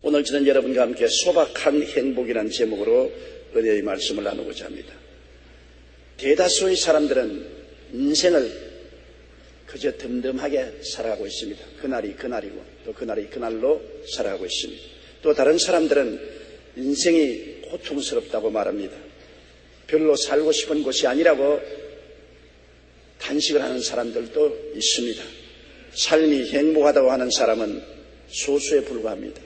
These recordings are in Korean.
오늘 저는 여러분과 함께 소박한 행복이라는 제목으로 은혜의 말씀을 나누고자 합니다. 대다수의 사람들은 인생을 그저 덤덤하게 살아가고 있습니다. 그날이 그날이고 또 그날이 그날로 살아가고 있습니다. 또 다른 사람들은 인생이 고통스럽다고 말합니다. 별로 살고 싶은 곳이 아니라고 탄식을 하는 사람들도 있습니다. 삶이 행복하다고 하는 사람은 소수에 불과합니다.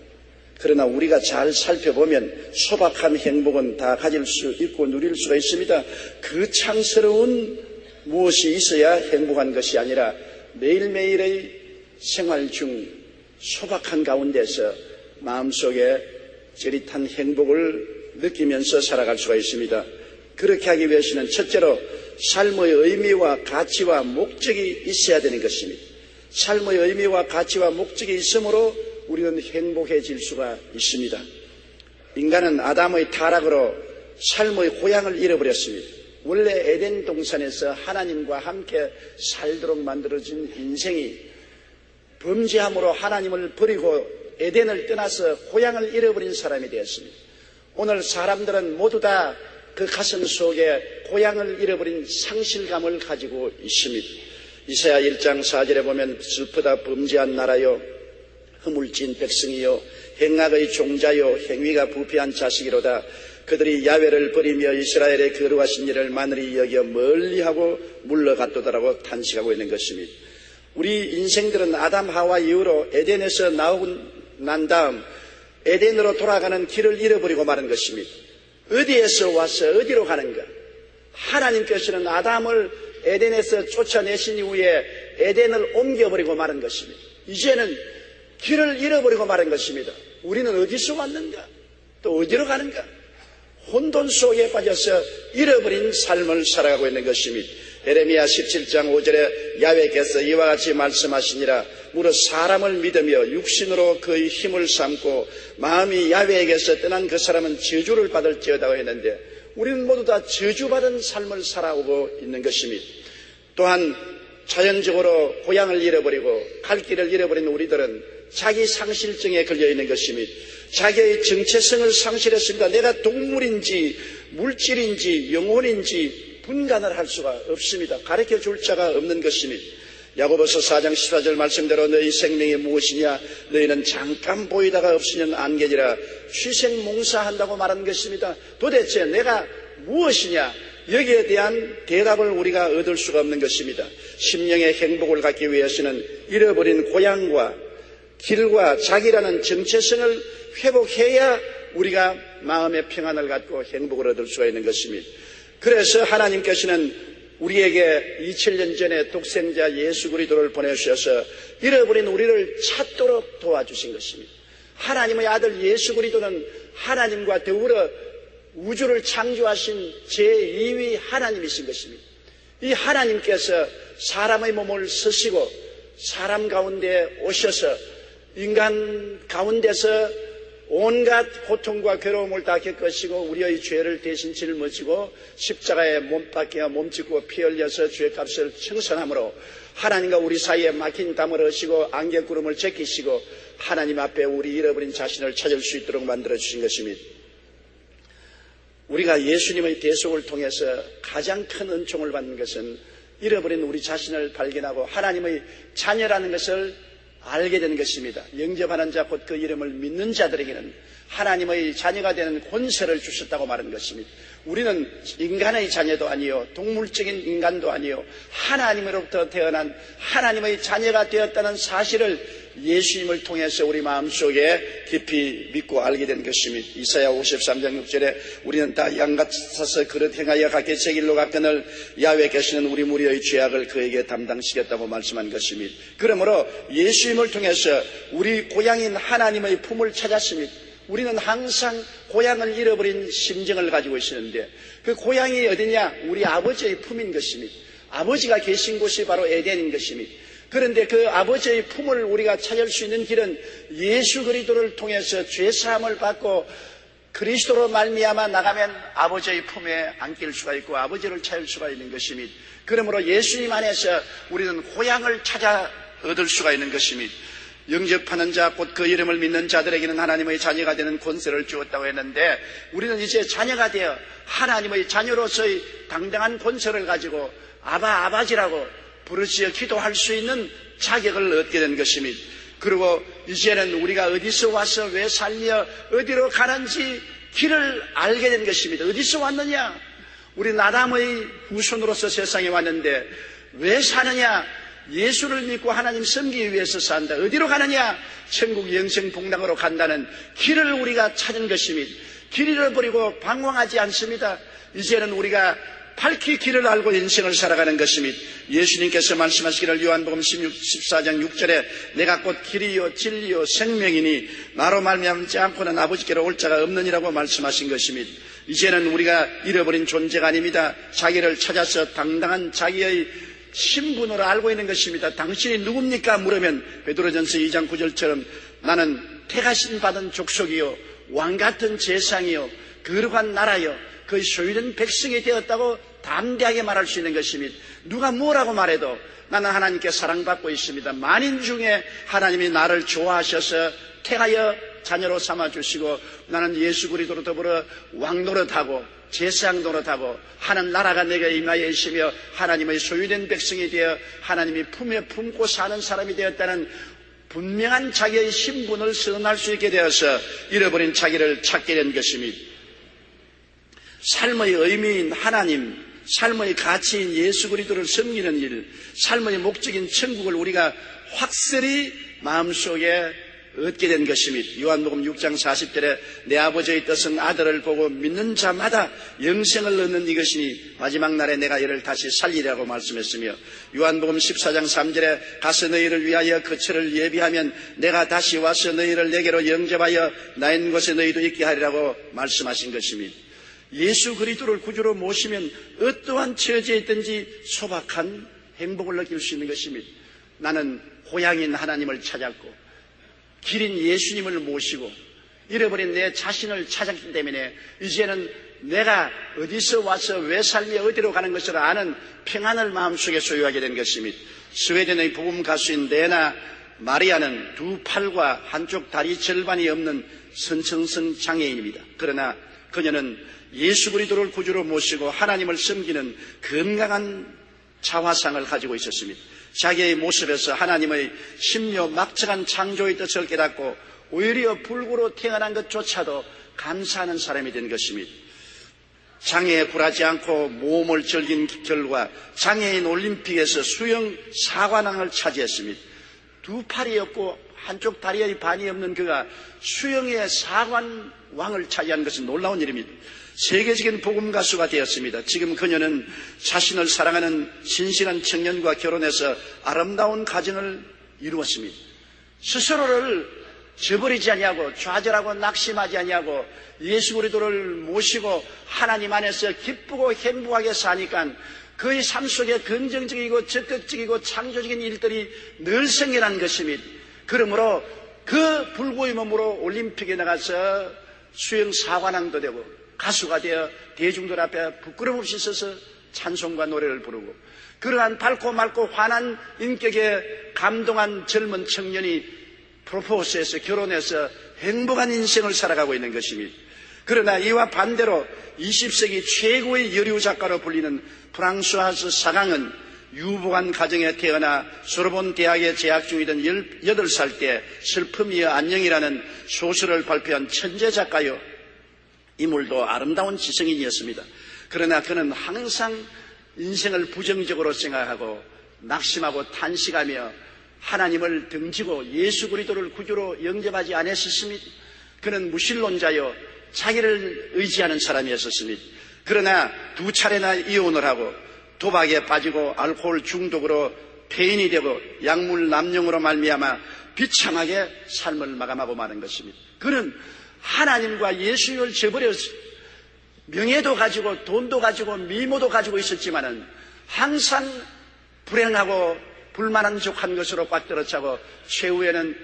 그러나 우리가 잘 살펴보면 소박한 행복은 다 가질 수 있고 누릴 수가 있습니다. 그 창스러운 무엇이 있어야 행복한 것이 아니라 매일매일의 생활 중 소박한 가운데서 마음속에 저릿한 행복을 느끼면서 살아갈 수가 있습니다. 그렇게 하기 위해서는 첫째로 삶의 의미와 가치와 목적이 있어야 되는 것입니다. 삶의 의미와 가치와 목적이 있으므로 우리는 행복해질 수가 있습니다. 인간은 아담의 타락으로 삶의 고향을 잃어버렸습니다. 원래 에덴 동산에서 하나님과 함께 살도록 만들어진 인생이 범죄함으로 하나님을 버리고 에덴을 떠나서 고향을 잃어버린 사람이 되었습니다. 오늘 사람들은 모두 다 그 가슴 속에 고향을 잃어버린 상실감을 가지고 있습니다. 이사야 1장 4절에 보면 슬프다 범죄한 나라요 허물진 백성이요 행악의 종자요 행위가 부패한 자식이로다. 그들이 야훼를 버리며 이스라엘의 거룩하신 일을 만일이 여겨 멀리하고 물러갔도다라고 탄식하고 있는 것입니다. 우리 인생들은 아담 하와 이후로 에덴에서 나오고 난 다음 에덴으로 돌아가는 길을 잃어버리고 마는 것입니다. 어디에서 와서 어디로 가는가? 하나님께서는 아담을 에덴에서 쫓아내신 이후에 에덴을 옮겨버리고 마는 것입니다. 이제는 길을 잃어버리고 마는 것입니다. 우리는 어디서 왔는가? 또 어디로 가는가? 혼돈 속에 빠져서 잃어버린 삶을 살아가고 있는 것입니다. 에레미야 17장 5절에 야훼께서 이와 같이 말씀하시니라. 무릇 사람을 믿으며 육신으로 그의 힘을 삼고 마음이 야훼에게서 떠난 그 사람은 저주를 받을지어다고 했는데 우리는 모두 다 저주받은 삶을 살아오고 있는 것입니다. 또한 자연적으로 고향을 잃어버리고 갈 길을 잃어버린 우리들은 자기 상실증에 걸려있는 것입니다. 자기의 정체성을 상실했습니다. 내가 동물인지 물질인지 영혼인지 분간을 할 수가 없습니다. 가르쳐줄 자가 없는 것입니다. 야고보서 4장 14절 말씀대로 너희 생명이 무엇이냐? 너희는 잠깐 보이다가 없으면 안개지라. 취생몽사한다고 말한 것입니다. 도대체 내가 무엇이냐? 여기에 대한 대답을 우리가 얻을 수가 없는 것입니다. 심령의 행복을 갖기 위해서는 잃어버린 고향과 길과 자기라는 정체성을 회복해야 우리가 마음의 평안을 갖고 행복을 얻을 수가 있는 것입니다. 그래서 하나님께서는 우리에게 2000년 전에 독생자 예수 그리스도를 보내주셔서 잃어버린 우리를 찾도록 도와주신 것입니다. 하나님의 아들 예수 그리스도는 하나님과 더불어 우주를 창조하신 제2위 하나님이신 것입니다. 이 하나님께서 사람의 몸을 쓰시고 사람 가운데 오셔서 인간 가운데서 온갖 고통과 괴로움을 다 겪으시고 우리의 죄를 대신 짊어지고 십자가에 몸 박혀 몸짓고 피 흘려서 죄값을 청산함으로 하나님과 우리 사이에 막힌 담을 하시고 안개구름을 제끼시고 하나님 앞에 우리 잃어버린 자신을 찾을 수 있도록 만들어주신 것입니다. 우리가 예수님의 대속을 통해서 가장 큰 은총을 받는 것은 잃어버린 우리 자신을 발견하고 하나님의 자녀라는 것을 알게 되는 것입니다. 영접하는 자 곧 그 이름을 믿는 자들에게는 하나님의 자녀가 되는 권세를 주셨다고 말하는 것입니다. 우리는 인간의 자녀도 아니요 동물적인 인간도 아니요 하나님으로부터 태어난 하나님의 자녀가 되었다는 사실을 예수님을 통해서 우리 마음속에 깊이 믿고 알게 된 것입니다. 이사야 53장 6절에 우리는 다 양같아서 그릇 행하여 각기 제 길로 갔거늘 야훼께서는 우리 무리의 죄악을 그에게 담당시켰다고 말씀한 것입니다. 그러므로 예수님을 통해서 우리 고향인 하나님의 품을 찾았습니다. 우리는 항상 고향을 잃어버린 심정을 가지고 있었는데 그 고향이 어디냐? 우리 아버지의 품인 것입니다. 아버지가 계신 곳이 바로 에덴인 것입니다. 그런데 그 아버지의 품을 우리가 찾을 수 있는 길은 예수 그리스도를 통해서 죄사함을 받고 그리스도로 말미암아 나가면 아버지의 품에 안길 수가 있고 아버지를 찾을 수가 있는 것이며, 그러므로 예수님 안에서 우리는 호양을 찾아 얻을 수가 있는 것이며, 영접하는 자 곧 그 이름을 믿는 자들에게는 하나님의 자녀가 되는 권세를 주었다고 했는데, 우리는 이제 자녀가 되어 하나님의 자녀로서의 당당한 권세를 가지고 아바지라고 부르짖어 기도할 수 있는 자격을 얻게 된 것입니다. 그리고 이제는 우리가 어디서 와서 왜 살며 어디로 가는지 길을 알게 된 것입니다. 어디서 왔느냐? 우리는 아담의 후손으로서 세상에 왔는데 왜 사느냐? 예수를 믿고 하나님 섬기기 위해서 산다. 어디로 가느냐? 천국 영생 복락으로 간다는 길을 우리가 찾은 것입니다. 길 잃어버리고 방황하지 않습니다. 이제는 우리가 밝히 길을 알고 인생을 살아가는 것입니다. 예수님께서 말씀하시기를 요한복음 14장 6절에 내가 곧 길이요 진리요 생명이니 나로 말미암지 않고는 아버지께로 올 자가 없느니라고 말씀하신 것입니다. 이제는 우리가 잃어버린 존재가 아닙니다. 자기를 찾아서 당당한 자기의 신분으로 알고 있는 것입니다. 당신이 누굽니까? 물으면 베드로전서 2장 9절처럼 나는 택하신 받은 족속이요 왕같은 제상이요 거룩한 나라요 그의 소유된 백성이 되었다고 담대하게 말할 수 있는 것입니다. 누가 뭐라고 말해도 나는 하나님께 사랑받고 있습니다. 만인 중에 하나님이 나를 좋아하셔서 택하여 자녀로 삼아주시고 나는 예수 그리스도로 더불어 왕노릇하고 제사장 노릇하고 하는 나라가 내게 임하여 있으며 하나님의 소유된 백성이 되어 하나님이 품에 품고 사는 사람이 되었다는 분명한 자기의 신분을 선언할 수 있게 되어서 잃어버린 자기를 찾게 된 것입니다. 삶의 의미인 하나님, 삶의 가치인 예수 그리스도를 섬기는 일, 삶의 목적인 천국을 우리가 확실히 마음속에 얻게 된 것입니다. 요한복음 6장 40절에 내 아버지의 뜻은 아들을 보고 믿는 자마다 영생을 얻는 이것이니 마지막 날에 내가 이를 다시 살리라고 말씀했으며, 요한복음 14장 3절에 가서 너희를 위하여 거처를 예비하면 내가 다시 와서 너희를 내게로 영접하여 나 있는 곳에 너희도 있게 하리라고 말씀하신 것입니다. 예수 그리스도를 구주로 모시면 어떠한 처지에 있든지 소박한 행복을 느낄 수 있는 것입니다. 나는 고향인 하나님을 찾았고 길인 예수님을 모시고 잃어버린 내 자신을 찾았기 때문에 이제는 내가 어디서 와서 왜 살며 어디로 가는 것을 아는 평안을 마음속에 소유하게 된 것입니다. 스웨덴의 복음 가수인 레나 마리아는 두 팔과 한쪽 다리 절반이 없는 선천성 장애인입니다. 그러나 그녀는 예수 그리스도를 구주로 모시고 하나님을 섬기는 건강한 자화상을 가지고 있었습니다. 자기의 모습에서 하나님의 심려 막측한 창조의 뜻을 깨닫고 오히려 불구로 태어난 것조차도 감사하는 사람이 된 것입니다. 장애에 굴하지 않고 모험을 즐긴 결과 장애인 올림픽에서 수영 4관왕을 차지했습니다. 두 팔이 없고 한쪽 다리의 반이 없는 그가 수영의 4관왕을 차지한 것은 놀라운 일입니다. 세계적인 복음 가수가 되었습니다. 지금 그녀는 자신을 사랑하는 신실한 청년과 결혼해서 아름다운 가정을 이루었습니다. 스스로를 저버리지 아니하고 좌절하고 낙심하지 아니하고 예수 그리스도를 모시고 하나님 안에서 기쁘고 행복하게 사니까 그의 삶 속에 긍정적이고 적극적이고 창조적인 일들이 늘 생겨난 것입니다. 그러므로 그 불구의 몸으로 올림픽에 나가서 수영 4관왕도 되고 가수가 되어 대중들 앞에 부끄럼 없이 서서 찬송과 노래를 부르고 그러한 밝고 맑고 환한 인격에 감동한 젊은 청년이 프로포즈해서 결혼해서 행복한 인생을 살아가고 있는 것입니다. 그러나 이와 반대로 20세기 최고의 여류 작가로 불리는 프랑스와스 사강은 유복한 가정에 태어나 소르본 대학에 재학 중이던 18살 때 슬픔이여 안녕이라는 소설을 발표한 천재 작가요, 인물도 아름다운 지성인이었습니다. 그러나 그는 항상 인생을 부정적으로 생각하고 낙심하고 탄식하며 하나님을 등지고 예수 그리스도를 구주로 영접하지 않았습니다. 그는 무신론자요 자기를 의지하는 사람이었습니다. 그러나 두 차례나 이혼을 하고 도박에 빠지고 알코올 중독으로 폐인이 되고 약물 남용으로 말미암아 비참하게 삶을 마감하고 마는 것입니다. 그는 하나님과 예수님을 저버려서 명예도 가지고 돈도 가지고 미모도 가지고 있었지만은 항상 불행하고 불만족한 것으로 꽉 들어차고 최후에는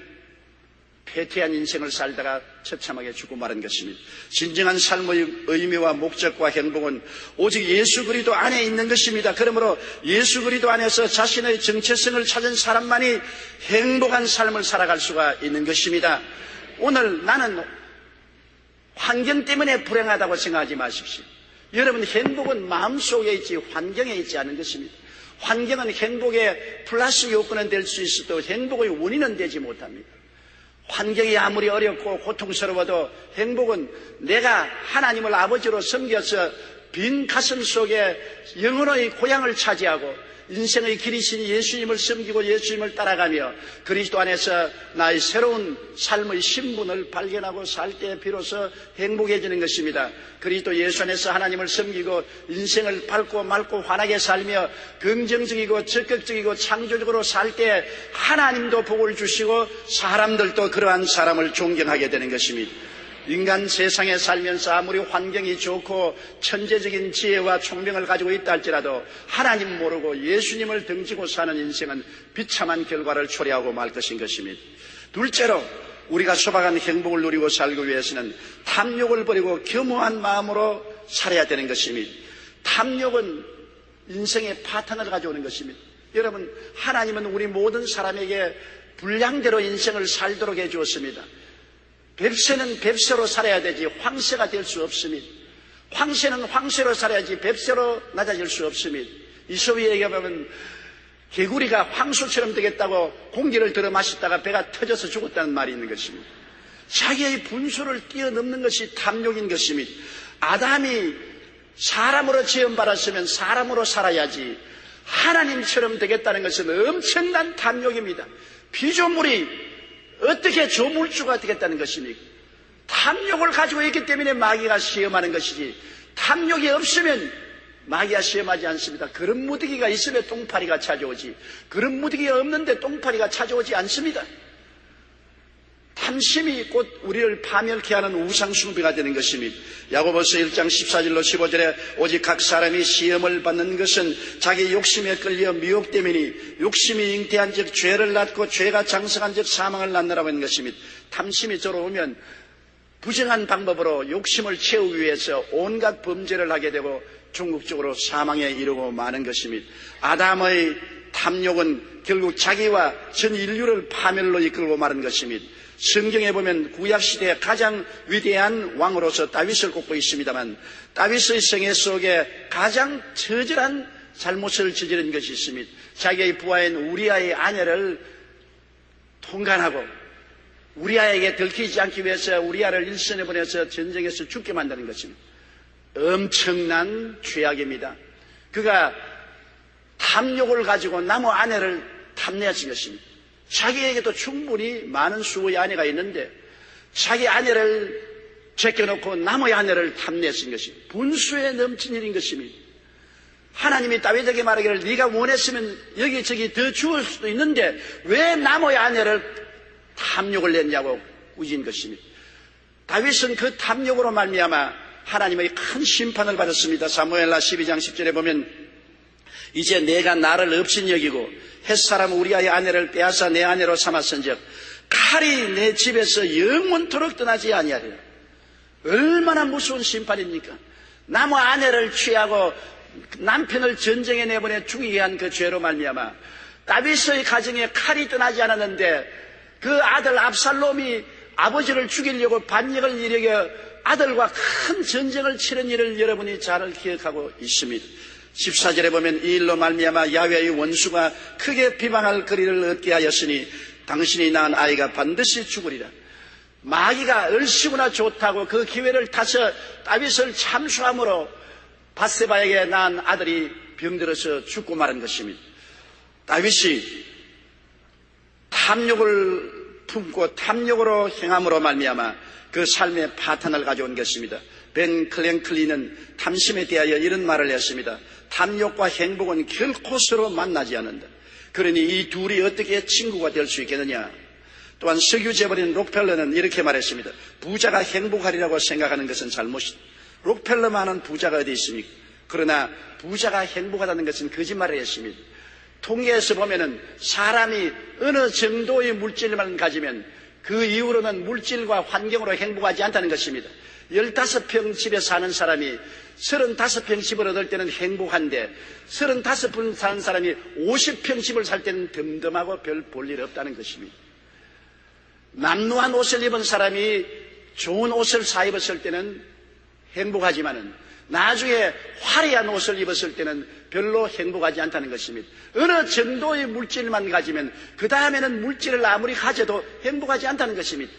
패퇴한 인생을 살다가 처참하게 죽고 마는 것입니다. 진정한 삶의 의미와 목적과 행복은 오직 예수 그리스도 안에 있는 것입니다. 그러므로 예수 그리스도 안에서 자신의 정체성을 찾은 사람만이 행복한 삶을 살아갈 수가 있는 것입니다. 오늘 나는 환경 때문에 불행하다고 생각하지 마십시오. 여러분, 행복은 마음속에 있지 환경에 있지 않은 것입니다. 환경은 행복의 플러스 요건은 될 수 있어도 행복의 원인은 되지 못합니다. 환경이 아무리 어렵고 고통스러워도 행복은 내가 하나님을 아버지로 섬겨서 빈 가슴 속에 영혼의 고향을 차지하고 인생의 길이신 예수님을 섬기고 예수님을 따라가며 그리스도 안에서 나의 새로운 삶의 신분을 발견하고 살 때 비로소 행복해지는 것입니다. 그리스도 예수 안에서 하나님을 섬기고 인생을 밝고 맑고 환하게 살며 긍정적이고 적극적이고 창조적으로 살 때 하나님도 복을 주시고 사람들도 그러한 사람을 존경하게 되는 것입니다. 인간 세상에 살면서 아무리 환경이 좋고 천재적인 지혜와 총명을 가지고 있다 할지라도 하나님 모르고 예수님을 등지고 사는 인생은 비참한 결과를 초래하고 말 것인 것입니다. 둘째로 우리가 소박한 행복을 누리고 살기 위해서는 탐욕을 버리고 겸허한 마음으로 살아야 되는 것입니다. 탐욕은 인생의 파탄을 가져오는 것입니다. 여러분, 하나님은 우리 모든 사람에게 분량대로 인생을 살도록 해주었습니다. 뱁새는 뱁새로 살아야 되지 황새가 될 수 없습니다. 황새는 황새로 살아야지 뱁새로 낮아질 수 없습니다. 이솝이에게 보면 개구리가 황소처럼 되겠다고 공기를 들어 마시다가 배가 터져서 죽었다는 말이 있는 것입니다. 자기의 분수를 뛰어넘는 것이 탐욕인 것입니다. 아담이 사람으로 지음받았으면 사람으로 살아야지 하나님처럼 되겠다는 것은 엄청난 탐욕입니다. 피조물이 어떻게 조물주가 되겠다는 것입니까? 탐욕을 가지고 있기 때문에 마귀가 시험하는 것이지 탐욕이 없으면 마귀가 시험하지 않습니다. 그런 무더기가 있으면 똥파리가 찾아오지 그런 무더기가 없는데 똥파리가 찾아오지 않습니다. 탐심이 곧 우리를 파멸케 하는 우상숭배가 되는 것입니다. 야고보서 1장 14절로 15절에 오직 각 사람이 시험을 받는 것은 자기 욕심에 끌려 미혹됨이니 욕심이 잉태한 즉 죄를 낳고 죄가 장성한 즉 사망을 낳느라고 하는 것입니다. 탐심이 들어오면 부정한 방법으로 욕심을 채우기 위해서 온갖 범죄를 하게 되고 궁극적으로 사망에 이르고 마는 것입니다. 아담의 탐욕은 결국 자기와 전 인류를 파멸로 이끌고 마는 것입니다. 성경에 보면 구약시대의 가장 위대한 왕으로서 다윗을 꼽고 있습니다만 다윗의 생애 속에 가장 처절한 잘못을 저지른 것이 있습니다. 자기의 부하인 우리아의 아내를 통간하고 우리아에게 들키지 않기 위해서 우리아를 일선에 보내서 전쟁에서 죽게 만드는 것입니다. 엄청난 죄악입니다. 그가 탐욕을 가지고 나무 아내를 탐내었던 것입니다. 자기에게도 충분히 많은 수의 아내가 있는데 자기 아내를 제껴놓고 남의 아내를 탐내신 것이 분수에 넘친 일인 것입니다. 하나님이 다윗에게 말하기를 네가 원했으면 여기저기 더 주을 수도 있는데 왜 남의 아내를 탐욕을 냈냐고 꾸진 것입니다. 다윗은 그 탐욕으로 말미암아 하나님의 큰 심판을 받았습니다. 사무엘하 12장 10절에 보면 이제 내가 나를 없인 여기고 햇사람 우리아의 아내를 빼앗아 내 아내로 삼았은즉 칼이 내 집에서 영원토록 떠나지 아니하리라. 얼마나 무서운 심판입니까? 나무 아내를 취하고 남편을 전쟁에 내보내 죽이게 한 그 죄로 말미암아 다윗의 가정에 칼이 떠나지 않았는데 그 아들 압살롬이 아버지를 죽이려고 반역을 일으켜 아들과 큰 전쟁을 치른 일을 여러분이 잘 기억하고 있습니다. 14절에 보면 이 일로 말미암아 야훼의 원수가 크게 비방할 거리를 얻게 하였으니 당신이 낳은 아이가 반드시 죽으리라. 마귀가 얼씨구나 좋다고 그 기회를 타서 다윗을 참수함으로 밧세바에게 낳은 아들이 병들어서 죽고 마는 것입니다. 다윗이 탐욕을 품고 탐욕으로 행함으로 말미암아 그 삶의 파탄을 가져온 것입니다. 벤 클랭클리는 탐심에 대하여 이런 말을 했습니다. 탐욕과 행복은 결코 서로 만나지 않는다. 그러니 이 둘이 어떻게 친구가 될 수 있겠느냐. 또한 석유 재벌인 록펠러는 이렇게 말했습니다. 부자가 행복하리라고 생각하는 것은 잘못이다. 록펠러만한 부자가 어디 있습니까? 그러나 부자가 행복하다는 것은 거짓말을 했습니다. 통계에서 보면은 사람이 어느 정도의 물질만 가지면 그 이후로는 물질과 환경으로 행복하지 않다는 것입니다. 15평 집에 사는 사람이 35평 집을 얻을 때는 행복한데 35평 사는 사람이 50평 집을 살 때는 덤덤하고 별 볼 일 없다는 것입니다. 남루한 옷을 입은 사람이 좋은 옷을 사 입었을 때는 행복하지만은 나중에 화려한 옷을 입었을 때는 별로 행복하지 않다는 것입니다. 어느 정도의 물질만 가지면 그 다음에는 물질을 아무리 가져도 행복하지 않다는 것입니다.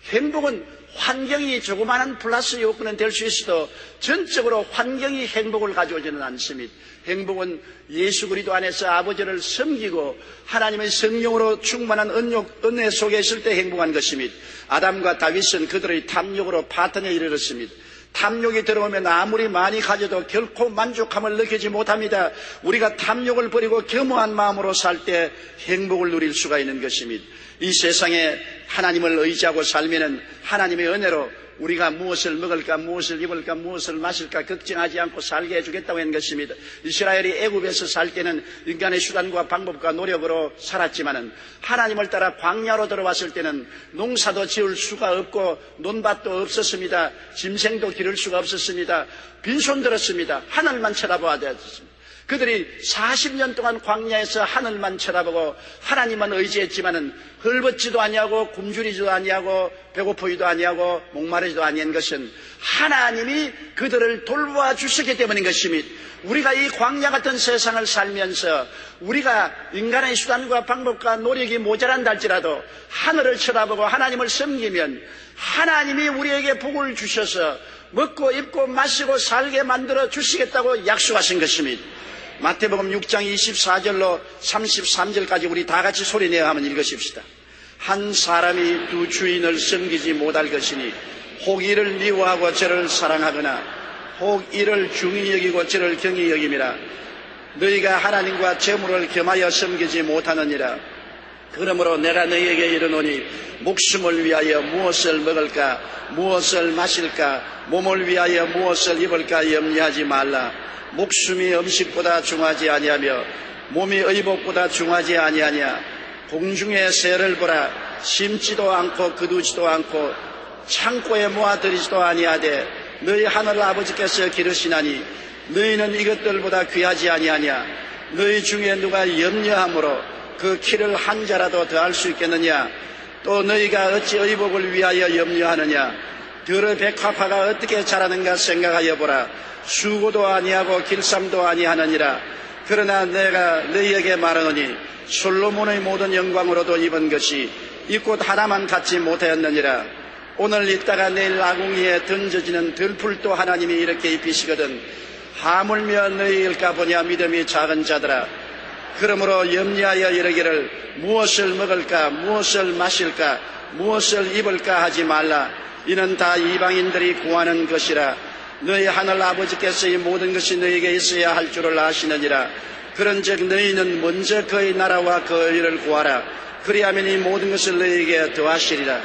행복은 환경이 조그마한 플러스 요건은 될 수 있어도 전적으로 환경이 행복을 가져오지는 않습니다. 행복은 예수 그리스도 안에서 아버지를 섬기고 하나님의 성령으로 충만한 은혜 속에 있을 때 행복한 것입니다. 아담과 다윗은 그들의 탐욕으로 파탄에 이르렀습니다. 탐욕이 들어오면 아무리 많이 가져도 결코 만족함을 느끼지 못합니다. 우리가 탐욕을 버리고 겸허한 마음으로 살 때 행복을 누릴 수가 있는 것입니다. 이 세상에 하나님을 의지하고 살면은 하나님의 은혜로 우리가 무엇을 먹을까, 무엇을 입을까, 무엇을 마실까 걱정하지 않고 살게 해주겠다고 한 것입니다. 이스라엘이 애굽에서 살 때는 인간의 수단과 방법과 노력으로 살았지만은 하나님을 따라 광야로 들어왔을 때는 농사도 지을 수가 없고 논밭도 없었습니다. 짐승도 기를 수가 없었습니다. 빈손 들었습니다. 하늘만 쳐다봐야 되었습니다. 그들이 40년 동안 광야에서 하늘만 쳐다보고 하나님만 의지했지만은 헐벗지도 아니하고 굶주리지도 아니하고 배고프지도 아니하고 목마르지도 아니한 것은 하나님이 그들을 돌보아 주시기 때문인 것입니다. 우리가 이 광야 같은 세상을 살면서 우리가 인간의 수단과 방법과 노력이 모자란다 할지라도 하늘을 쳐다보고 하나님을 섬기면 하나님이 우리에게 복을 주셔서 먹고 입고 마시고 살게 만들어 주시겠다고 약속하신 것입니다. 마태복음 6장 24절로 33절까지 우리 다 같이 소리내어 한번 읽으십시다. 한 사람이 두 주인을 섬기지 못할 것이니 혹 이를 미워하고 저를 사랑하거나 혹 이를 중히 여기고 저를 경히 여김이라. 너희가 하나님과 재물을 겸하여 섬기지 못하느니라. 그러므로 내가 너희에게 이르노니 목숨을 위하여 무엇을 먹을까, 무엇을 마실까, 몸을 위하여 무엇을 입을까 염려하지 말라. 목숨이 음식보다 중하지 아니하며 몸이 의복보다 중하지 아니하냐. 공중의 새를 보라. 심지도 않고 거두지도 않고 창고에 모아들이지도 아니하되 너희 하늘 아버지께서 기르시나니 너희는 이것들보다 귀하지 아니하냐. 너희 중에 누가 염려함으로 그 키를 한 자라도 더할 수 있겠느냐. 또 너희가 어찌 의복을 위하여 염려하느냐. 들의 백합화가 어떻게 자라는가 생각하여 보라. 수고도 아니하고 길쌈도 아니하느니라. 그러나 내가 너희에게 말하노니 솔로몬의 모든 영광으로도 입은 것이 이 꽃 하나만 갖지 못하였느니라. 오늘 있다가 내일 아궁이에 던져지는 들풀도 하나님이 이렇게 입히시거든 하물며 너희일까 보냐 믿음이 작은 자들아. 그러므로 염려하여 이르기를 무엇을 먹을까, 무엇을 마실까, 무엇을 입을까 하지 말라. 이는 다 이방인들이 구하는 것이라. 너희 하늘 아버지께서 이 모든 것이 너희에게 있어야 할 줄을 아시느니라. 그런즉 너희는 먼저 그의 나라와 그 의를 구하라. 그리하면 이 모든 것을 너희에게 더하시리라.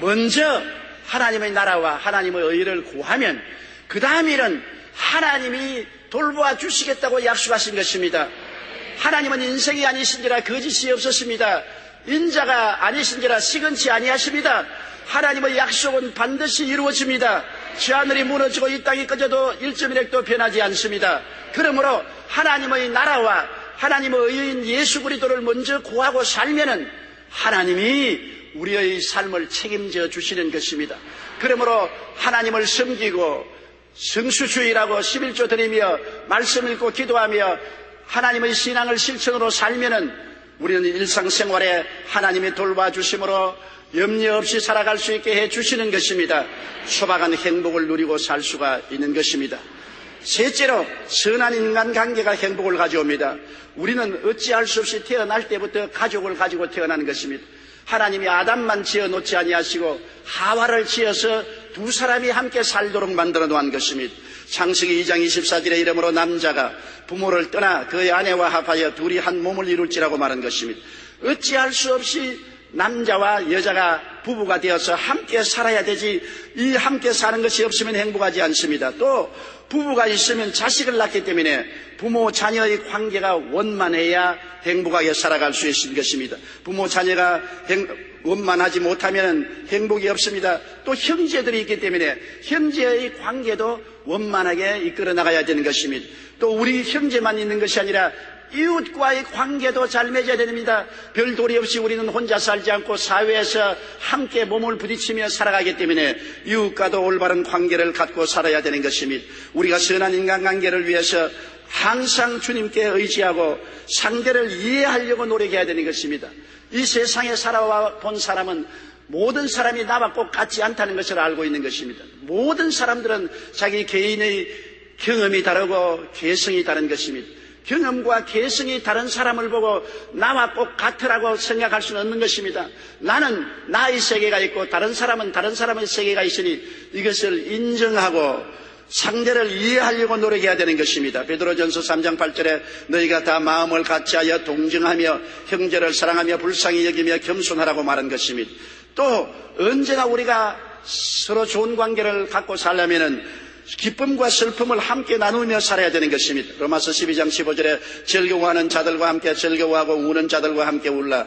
먼저 하나님의 나라와 하나님의 의를 구하면 그 다음 일은 하나님이 돌보아 주시겠다고 약속하신 것입니다. 하나님은 인생이 아니신지라 거짓이 없었습니다. 인자가 아니신지라 시건치 아니하십니다. 하나님의 약속은 반드시 이루어집니다. 저 하늘이 무너지고 이 땅이 꺼져도 1.1핵도 변하지 않습니다. 그러므로 하나님의 나라와 하나님의 의인 예수 그리스도를 먼저 구하고 살면은 하나님이 우리의 삶을 책임져 주시는 것입니다. 그러므로 하나님을 섬기고 성수주의라고 11조 드리며 말씀 읽고 기도하며 하나님의 신앙을 실천으로 살면은 우리는 일상생활에 하나님이 돌봐주심으로 염려 없이 살아갈 수 있게 해주시는 것입니다. 소박한 행복을 누리고 살 수가 있는 것입니다. 셋째로 선한 인간관계가 행복을 가져옵니다. 우리는 어찌할 수 없이 태어날 때부터 가족을 가지고 태어나는 것입니다. 하나님이 아담만 지어놓지 아니하시고 하와를 지어서 두 사람이 함께 살도록 만들어 놓은 것입니다. 창세기 2장 24절에 이러므로 남자가 부모를 떠나 그의 아내와 합하여 둘이 한 몸을 이룰지라고 말한 것입니다. 어찌할 수 없이 남자와 여자가 부부가 되어서 함께 살아야 되지, 이 함께 사는 것이 없으면 행복하지 않습니다. 또 부부가 있으면 자식을 낳기 때문에 부모 자녀의 관계가 원만해야 행복하게 살아갈 수 있는 것입니다. 부모 자녀가 원만하지 못하면 행복이 없습니다. 또 형제들이 있기 때문에 형제의 관계도 원만하게 이끌어 나가야 되는 것입니다. 또 우리 형제만 있는 것이 아니라 이웃과의 관계도 잘 맺어야 됩니다. 별 도리 없이 우리는 혼자 살지 않고 사회에서 함께 몸을 부딪히며 살아가기 때문에 이웃과도 올바른 관계를 갖고 살아야 되는 것입니다. 우리가 선한 인간관계를 위해서 항상 주님께 의지하고 상대를 이해하려고 노력해야 되는 것입니다. 이 세상에 살아본 사람은 모든 사람이 나와 꼭 같지 않다는 것을 알고 있는 것입니다. 모든 사람들은 자기 개인의 경험이 다르고 개성이 다른 것입니다. 경험과 개성이 다른 사람을 보고 나와 꼭 같으라고 생각할 수는 없는 것입니다. 나는 나의 세계가 있고 다른 사람은 다른 사람의 세계가 있으니 이것을 인정하고 상대를 이해하려고 노력해야 되는 것입니다. 베드로전서 3장 8절에 너희가 다 마음을 같이하여 동정하며 형제를 사랑하며 불쌍히 여기며 겸손하라고 말한 것입니다. 또 언제나 우리가 서로 좋은 관계를 갖고 살려면은 기쁨과 슬픔을 함께 나누며 살아야 되는 것입니다. 로마서 12장 15절에 즐거워하는 자들과 함께 즐거워하고 우는 자들과 함께 울라.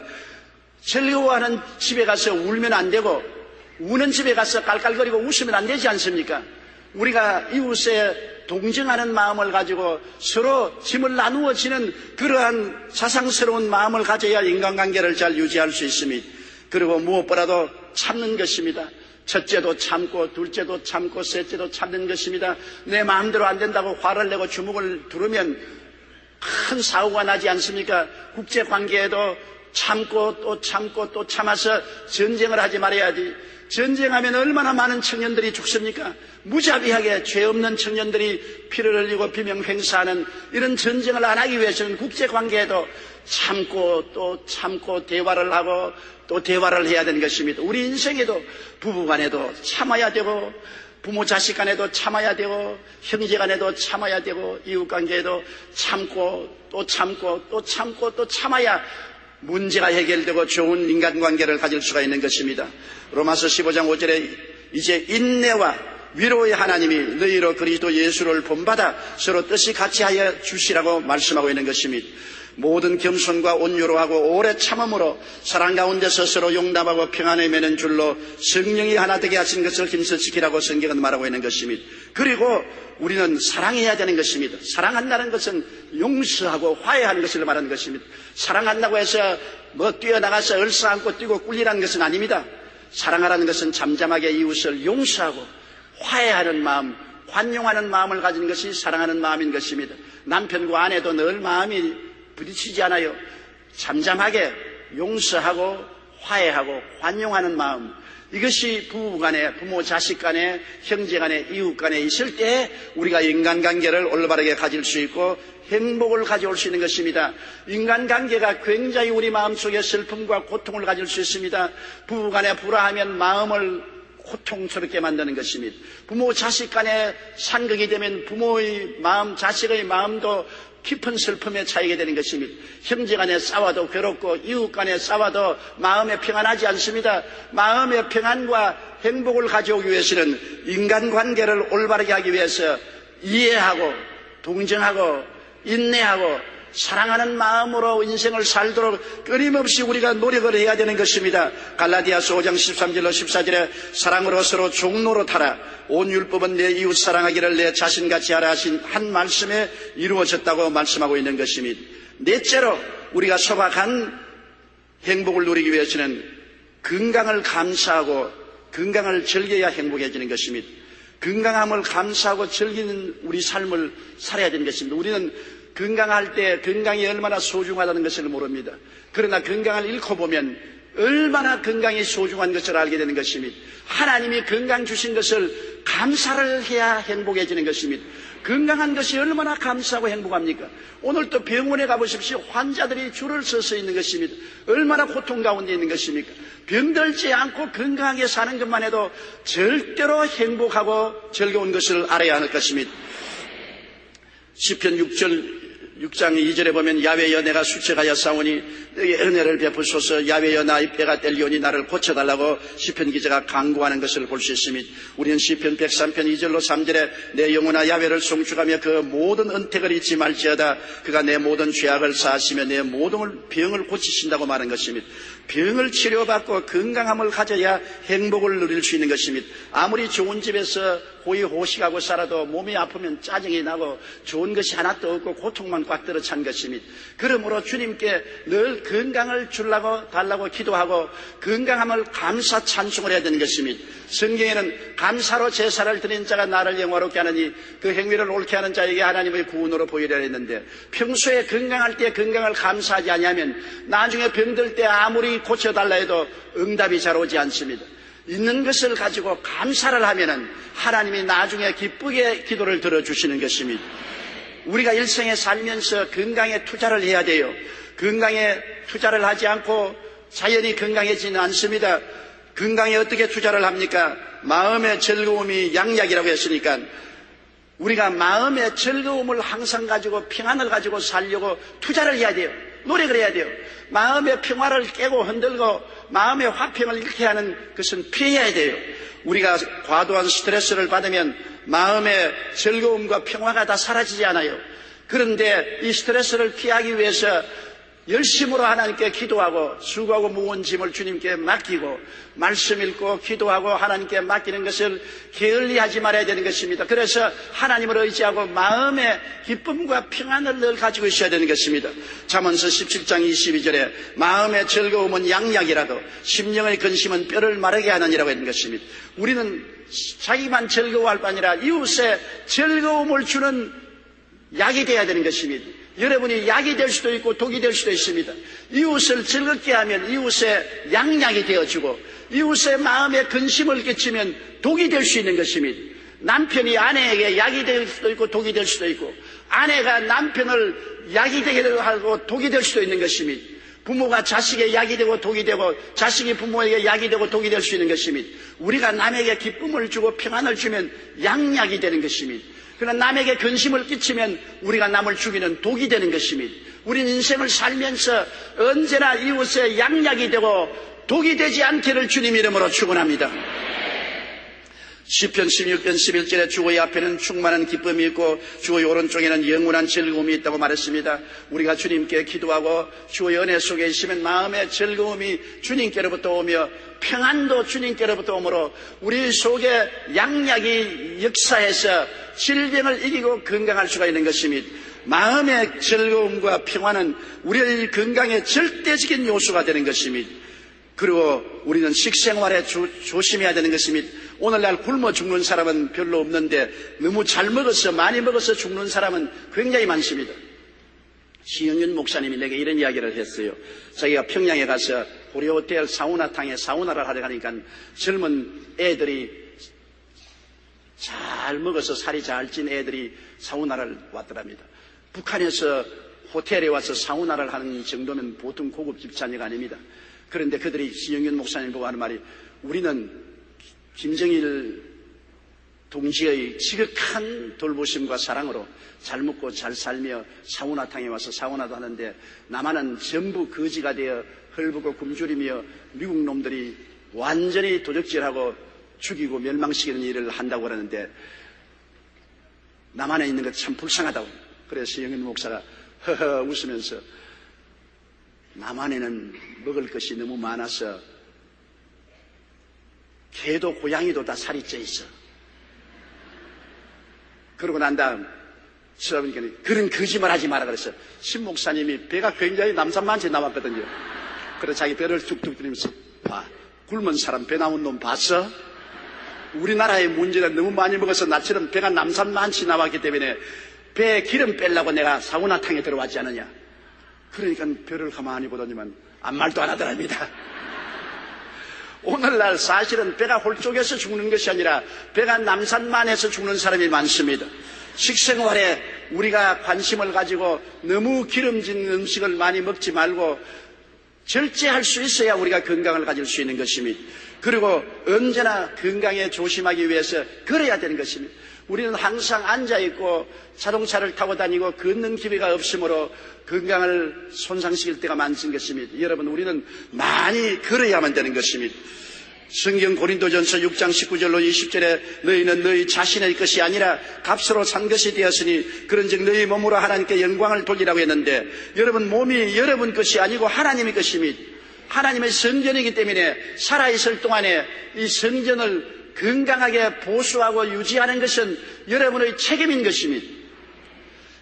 즐거워하는 집에 가서 울면 안 되고 우는 집에 가서 깔깔거리고 웃으면 안 되지 않습니까? 우리가 이웃에 동정하는 마음을 가지고 서로 짐을 나누어 지는 그러한 사상스러운 마음을 가져야 인간관계를 잘 유지할 수 있습니다. 그리고 무엇보다도 참는 것입니다. 첫째도 참고 둘째도 참고 셋째도 참는 것입니다. 내 마음대로 안 된다고 화를 내고 주먹을 두르면 큰 사고가 나지 않습니까? 국제관계에도 참고 또 참고 또 참아서 전쟁을 하지 말아야지. 전쟁하면 얼마나 많은 청년들이 죽습니까? 무자비하게 죄 없는 청년들이 피를 흘리고 비명 횡사하는 이런 전쟁을 안 하기 위해서는 국제관계에도 참고 또 참고 대화를 하고 또 대화를 해야 되는 것입니다. 우리 인생에도 부부간에도 참아야 되고 부모 자식 간에도 참아야 되고 형제 간에도 참아야 되고 이웃관계에도 참고 또 참고 또 참고 또 참아야 문제가 해결되고 좋은 인간관계를 가질 수가 있는 것입니다. 로마서 15장 5절에 이제 인내와 위로의 하나님이 너희로 그리스도 예수를 본받아 서로 뜻이 같이하여 주시라고 말씀하고 있는 것입니다. 모든 겸손과 온유로 하고 오래 참음으로 사랑 가운데서 서로 용납하고 평안을 맺는 줄로 성령이 하나 되게 하신 것을 힘써 지키라고 성경은 말하고 있는 것입니다. 그리고 우리는 사랑해야 되는 것입니다. 사랑한다는 것은 용서하고 화해하는 것을 말하는 것입니다. 사랑한다고 해서 뛰어나가서 얼싸안고 뛰고 꿀리라는 것은 아닙니다. 사랑하라는 것은 잠잠하게 이웃을 용서하고 화해하는 마음, 관용하는 마음을 가진 것이 사랑하는 마음인 것입니다. 남편과 아내도 늘 마음이 부딪히지 않아요. 잠잠하게 용서하고 화해하고 관용하는 마음, 이것이 부부간에 부모 자식간에 형제간에 이웃간에 있을 때 우리가 인간관계를 올바르게 가질 수 있고 행복을 가져올 수 있는 것입니다. 인간관계가 굉장히 우리 마음속에 슬픔과 고통을 가질 수 있습니다. 부부간에 불화하면 마음을 고통스럽게 만드는 것입니다. 부모 자식 간에 상극이 되면 부모의 마음, 자식의 마음도 깊은 슬픔에 차이게 되는 것입니다. 형제 간에 싸워도 괴롭고 이웃 간에 싸워도 마음에 평안하지 않습니다. 마음의 평안과 행복을 가져오기 위해서는 인간관계를 올바르게 하기 위해서 이해하고 동정하고 인내하고 사랑하는 마음으로 인생을 살도록 끊임없이 우리가 노력을 해야 되는 것입니다. 갈라디아서 5장 13절로 14절에 사랑으로 서로 종로로 타라. 온 율법은 내 이웃 사랑하기를 내 자신같이 하라 하신 한 말씀에 이루어졌다고 말씀하고 있는 것입니다. 넷째로 우리가 소박한 행복을 누리기 위해서는 건강을 감사하고 건강을 즐겨야 행복해지는 것입니다. 건강함을 감사하고 즐기는 우리 삶을 살아야 되는 것입니다. 우리는 건강할 때 건강이 얼마나 소중하다는 것을 모릅니다. 그러나 건강을 잃고 보면 얼마나 건강이 소중한 것을 알게 되는 것입니다. 하나님이 건강 주신 것을 감사를 해야 행복해지는 것입니다. 건강한 것이 얼마나 감사하고 행복합니까? 오늘 또 병원에 가보십시오. 환자들이 줄을 서서 있는 것입니다. 얼마나 고통 가운데 있는 것입니까? 병들지 않고 건강하게 사는 것만 해도 절대로 행복하고 즐거운 것을 알아야 할 것입니다. 시편 6절 6장 2절에 보면 야훼여 내가 수척하여 싸우니 너희 은혜를 베푸소서. 야훼여 나의 뼈가 떨리오니 나를 고쳐달라고 시편 기자가 간구하는 것을 볼 수 있습니다. 우리는 시편 103편 2절로 3절에 내 영혼아 야훼를 송축하며 그 모든 은택을 잊지 말지어다. 그가 내 모든 죄악을 사하시며 내 모든 병을 고치신다고 말한 것입니다. 병을 치료받고 건강함을 가져야 행복을 누릴 수 있는 것입니다. 아무리 좋은 집에서 호의호식하고 살아도 몸이 아프면 짜증이 나고 좋은 것이 하나도 없고 고통만 꽉 들어찬 것입니다. 그러므로 주님께 늘 건강을 달라고 기도하고 건강함을 감사 찬송을 해야 되는 것입니다. 성경에는 감사로 제사를 드린 자가 나를 영화롭게 하느니 그 행위를 옳게 하는 자에게 하나님의 구원으로 보이려 했는데, 평소에 건강할 때 건강을 감사하지 아니하면 나중에 병들 때 아무리 고쳐달라 해도 응답이 잘 오지 않습니다. 있는 것을 가지고 감사를 하면은 하나님이 나중에 기쁘게 기도를 들어주시는 것입니다. 우리가 일생에 살면서 건강에 투자를 해야 돼요. 건강에 투자를 하지 않고 자연히 건강해지는 않습니다. 건강에 어떻게 투자를 합니까? 마음의 즐거움이 양약이라고 했으니까 우리가 마음의 즐거움을 항상 가지고 평안을 가지고 살려고 투자를 해야 돼요. 노력을 해야 돼요. 마음의 평화를 깨고 흔들고 마음의 화평을 잃게 하는 것은 피해야 돼요. 우리가 과도한 스트레스를 받으면 마음의 즐거움과 평화가 다 사라지지 않아요. 그런데 이 스트레스를 피하기 위해서 열심으로 하나님께 기도하고 수고하고 무거운 짐을 주님께 맡기고 말씀 읽고 기도하고 하나님께 맡기는 것을 게을리하지 말아야 되는 것입니다. 그래서 하나님을 의지하고 마음의 기쁨과 평안을 늘 가지고 있어야 되는 것입니다. 잠언서 17장 22절에 마음의 즐거움은 양약이라도 심령의 근심은 뼈를 마르게 하느니라고 했는 것입니다. 우리는 자기만 즐거워할 뿐 아니라 이웃에 즐거움을 주는 약이 되어야 되는 것입니다. 여러분이 약이 될 수도 있고 독이 될 수도 있습니다. 이웃을 즐겁게 하면 이웃의 양약이 되어주고 이웃의 마음에 근심을 끼치면 독이 될 수 있는 것입니다. 남편이 아내에게 약이 될 수도 있고 독이 될 수도 있고 아내가 남편을 약이 되게 하고 독이 될 수도 있는 것입니다. 부모가 자식에게 약이 되고 독이 되고 자식이 부모에게 약이 되고 독이 될 수 있는 것입니다. 우리가 남에게 기쁨을 주고 평안을 주면 양약이 되는 것입니다. 그러나 남에게 근심을 끼치면 우리가 남을 죽이는 독이 되는 것입니다. 우리는 인생을 살면서 언제나 이웃의 양약이 되고 독이 되지 않기를 주님 이름으로 축원합니다. 시편 16편 11절에 주의 앞에는 충만한 기쁨이 있고 주의 오른쪽에는 영원한 즐거움이 있다고 말했습니다. 우리가 주님께 기도하고 주의 은혜 속에 있으면 마음의 즐거움이 주님께로부터 오며 평안도 주님께로부터 오므로 우리 속에 양약이 역사해서 질병을 이기고 건강할 수가 있는 것입니다. 마음의 즐거움과 평안은 우리의 건강의 절대적인 요소가 되는 것입니다. 그리고 우리는 식생활에 조심해야 되는 것입니다. 오늘날 굶어 죽는 사람은 별로 없는데 너무 잘 먹어서 많이 먹어서 죽는 사람은 굉장히 많습니다. 시영윤 목사님이 내게 이런 이야기를 했어요. 자기가 평양에 가서 고려호텔 사우나탕에 사우나를 하러 가니까 젊은 애들이 잘 먹어서 살이 잘 찐 애들이 사우나를 왔더랍니다. 북한에서 호텔에 와서 사우나를 하는 정도면 보통 고급집 자녀가 아닙니다. 그런데 그들이 시영윤 목사님 보고 하는 말이 우리는 김정일 동지의 지극한 돌보심과 사랑으로 잘 먹고 잘 살며 사우나탕에 와서 사우나도 하는데 남한은 전부 거지가 되어 헐벗고 굶주리며 미국 놈들이 완전히 도적질하고 죽이고 멸망시키는 일을 한다고 그러는데 남한에 있는 것 참 불쌍하다고. 그래서 영인 목사가 허허 웃으면서 남한에는 먹을 것이 너무 많아서 개도 고양이도 다 살이 쪄 있어. 그러고 난 다음 시라보니까 그런 거짓말 하지 마라 그랬어요. 신 목사님이 배가 굉장히 남산만치 나왔거든요. 그래서 자기 배를 툭툭 들이면서 봐, 굶은 사람 배 나온 놈 봤어? 우리나라의 문제는 너무 많이 먹어서 나처럼 배가 남산만치 나왔기 때문에 배에 기름 빼려고 내가 사우나탕에 들어왔지 않느냐. 그러니까 배를 가만히 보더니만 아무 말도 안 하더랍니다. 오늘날 사실은 배가 홀쭉해서 죽는 것이 아니라 배가 남산만해서 죽는 사람이 많습니다. 식생활에 우리가 관심을 가지고 너무 기름진 음식을 많이 먹지 말고 절제할 수 있어야 우리가 건강을 가질 수 있는 것입니다. 그리고 언제나 건강에 조심하기 위해서 걸어야 되는 것입니다. 우리는 항상 앉아있고 자동차를 타고 다니고 걷는 기회가 없으므로 건강을 손상시킬 때가 많은 것입니다. 여러분, 우리는 많이 걸어야만 되는 것입니다. 성경 고린도전서 6장 19절로 20절에 너희는 너희 자신의 것이 아니라 값으로 산 것이 되었으니 그런즉 너희 몸으로 하나님께 영광을 돌리라고 했는데, 여러분, 몸이 여러분 것이 아니고 하나님의 것입니다. 하나님의 성전이기 때문에 살아있을 동안에 이 성전을 건강하게 보수하고 유지하는 것은 여러분의 책임인 것입니다.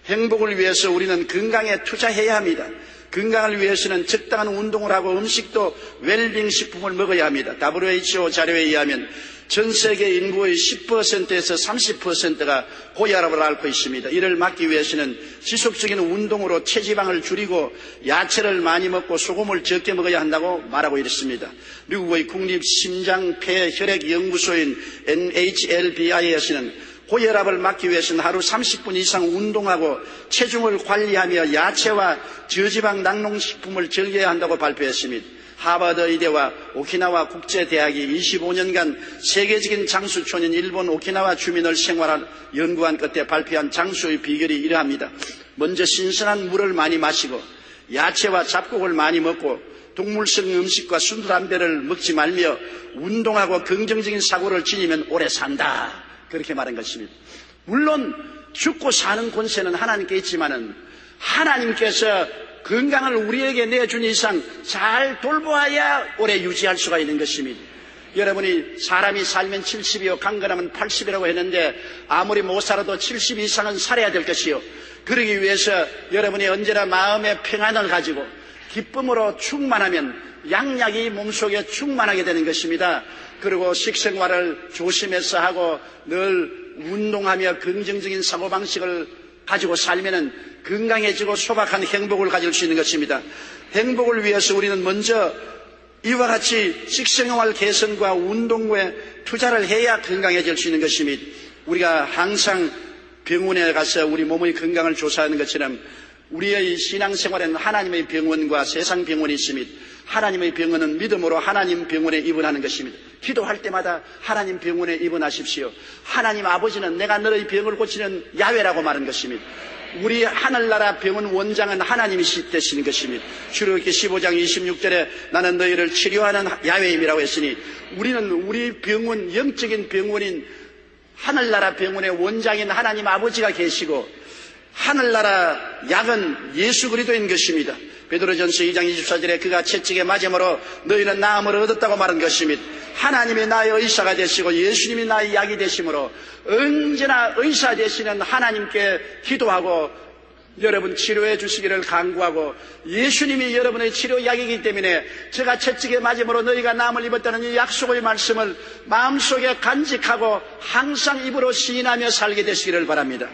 행복을 위해서 우리는 건강에 투자해야 합니다. 건강을 위해서는 적당한 운동을 하고 음식도 웰빙 식품을 먹어야 합니다. WHO 자료에 의하면 전 세계 인구의 10%에서 30%가 고혈압을 앓고 있습니다. 이를 막기 위해서는 지속적인 운동으로 체지방을 줄이고 야채를 많이 먹고 소금을 적게 먹어야 한다고 말하고 있습니다. 미국의 국립심장폐혈액연구소인 NHLBI에서는 고혈압을 막기 위해서는 하루 30분 이상 운동하고 체중을 관리하며 야채와 저지방 낙농식품을 즐겨야 한다고 발표했습니다. 하버드 의대와 오키나와 국제대학이 25년간 세계적인 장수촌인 일본 오키나와 주민을 연구한 끝에 발표한 장수의 비결이 이러합니다. 먼저 신선한 물을 많이 마시고 야채와 잡곡을 많이 먹고 동물성 음식과 술, 담배를 먹지 말며 운동하고 긍정적인 사고를 지니면 오래 산다. 그렇게 말한 것입니다. 물론 죽고 사는 권세는 하나님께 있지만은 하나님께서 건강을 우리에게 내준 이상 잘 돌보아야 오래 유지할 수가 있는 것입니다. 여러분이 사람이 살면 70이요 강건하면 80이라고 했는데 아무리 못 살아도 70 이상은 살아야 될 것이요. 그러기 위해서 여러분이 언제나 마음의 평안을 가지고 기쁨으로 충만하면 양약이 몸속에 충만하게 되는 것입니다. 그리고 식생활을 조심해서 하고 늘 운동하며 긍정적인 사고방식을 가지고 살면은 건강해지고 소박한 행복을 가질 수 있는 것입니다. 행복을 위해서 우리는 먼저 이와 같이 식생활 개선과 운동에 투자를 해야 건강해질 수 있는 것입니다. 우리가 항상 병원에 가서 우리 몸의 건강을 조사하는 것처럼 우리의 신앙생활에는 하나님의 병원과 세상 병원이 있습니다. 하나님의 병원은 믿음으로 하나님 병원에 입원하는 것입니다. 기도할 때마다 하나님 병원에 입원하십시오. 하나님 아버지는 내가 너의 병을 고치는 야훼라고 말한 것입니다. 우리 하늘나라 병원 원장은 하나님이 되시는 것입니다. 출애굽기 15장 26절에 나는 너희를 치료하는 야훼임이라고 했으니 우리는 우리 병원, 영적인 병원인 하늘나라 병원의 원장인 하나님 아버지가 계시고 하늘나라 약은 예수 그리스도인 것입니다. 베드로전서 2장 24절에 그가 채찍에 맞음으로 너희는 나음을 얻었다고 말한 것입니다. 하나님이 나의 의사가 되시고 예수님이 나의 약이 되심으로 언제나 의사 되시는 하나님께 기도하고 여러분 치료해 주시기를 간구하고 예수님이 여러분의 치료약이기 때문에 제가 채찍에 맞음으로 너희가 나음을 입었다는 이 약속의 말씀을 마음속에 간직하고 항상 입으로 시인하며 살게 되시기를 바랍니다.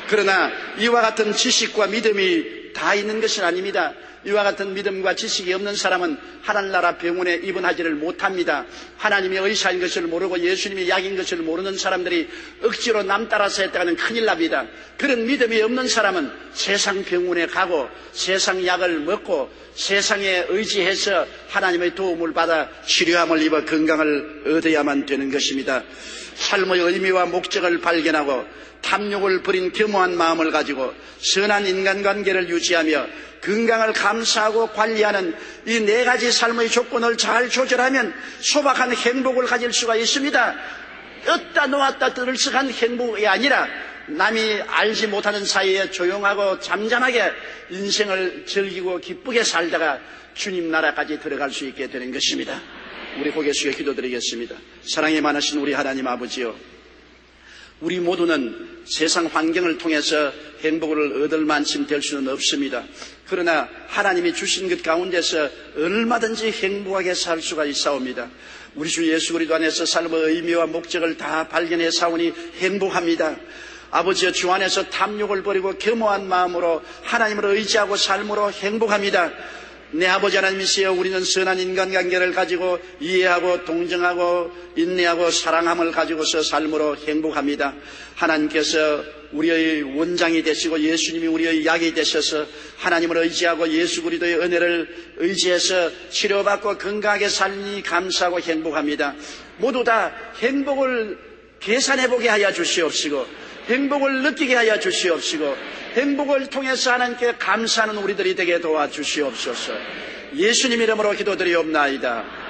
그러나 이와 같은 지식과 믿음이 다 있는 것은 아닙니다. 이와 같은 믿음과 지식이 없는 사람은 하늘나라 병원에 입원하지를 못합니다. 하나님이 의사인 것을 모르고 예수님이 약인 것을 모르는 사람들이 억지로 남 따라서 했다가는 큰일 납니다. 그런 믿음이 없는 사람은 세상 병원에 가고 세상 약을 먹고 세상에 의지해서 하나님의 도움을 받아 치료함을 입어 건강을 얻어야만 되는 것입니다. 삶의 의미와 목적을 발견하고 탐욕을 버린 겸허한 마음을 가지고 선한 인간관계를 유지하며 건강을 감사하고 관리하는 이 네 가지 삶의 조건을 잘 조절하면 소박한 행복을 가질 수가 있습니다. 떴다 놓았다 들썩한 행복이 아니라 남이 알지 못하는 사이에 조용하고 잠잠하게 인생을 즐기고 기쁘게 살다가 주님 나라까지 들어갈 수 있게 되는 것입니다. 우리 고개 숙여 기도드리겠습니다. 사랑이 많으신 우리 하나님 아버지요, 우리 모두는 세상 환경을 통해서 행복을 얻을 만큼 될 수는 없습니다. 그러나 하나님이 주신 것 가운데서 얼마든지 행복하게 살 수가 있사옵니다. 우리 주 예수 그리스도 안에서 삶의 의미와 목적을 다 발견해 사오니 행복합니다. 아버지여, 주 안에서 탐욕을 버리고 겸허한 마음으로 하나님을 의지하고 삶으로 행복합니다. 내 아버지 하나님이시여, 우리는 선한 인간관계를 가지고 이해하고 동정하고 인내하고 사랑함을 가지고서 삶으로 행복합니다. 하나님께서 우리의 원장이 되시고 예수님이 우리의 약이 되셔서 하나님을 의지하고 예수 그리스도의 은혜를 의지해서 치료받고 건강하게 살니 감사하고 행복합니다. 모두 다 행복을 계산해보게 하여 주시옵시고 행복을 느끼게 하여 주시옵시고 행복을 통해서 하나님께 감사하는 우리들이 되게 도와주시옵소서. 예수님 이름으로 기도드리옵나이다.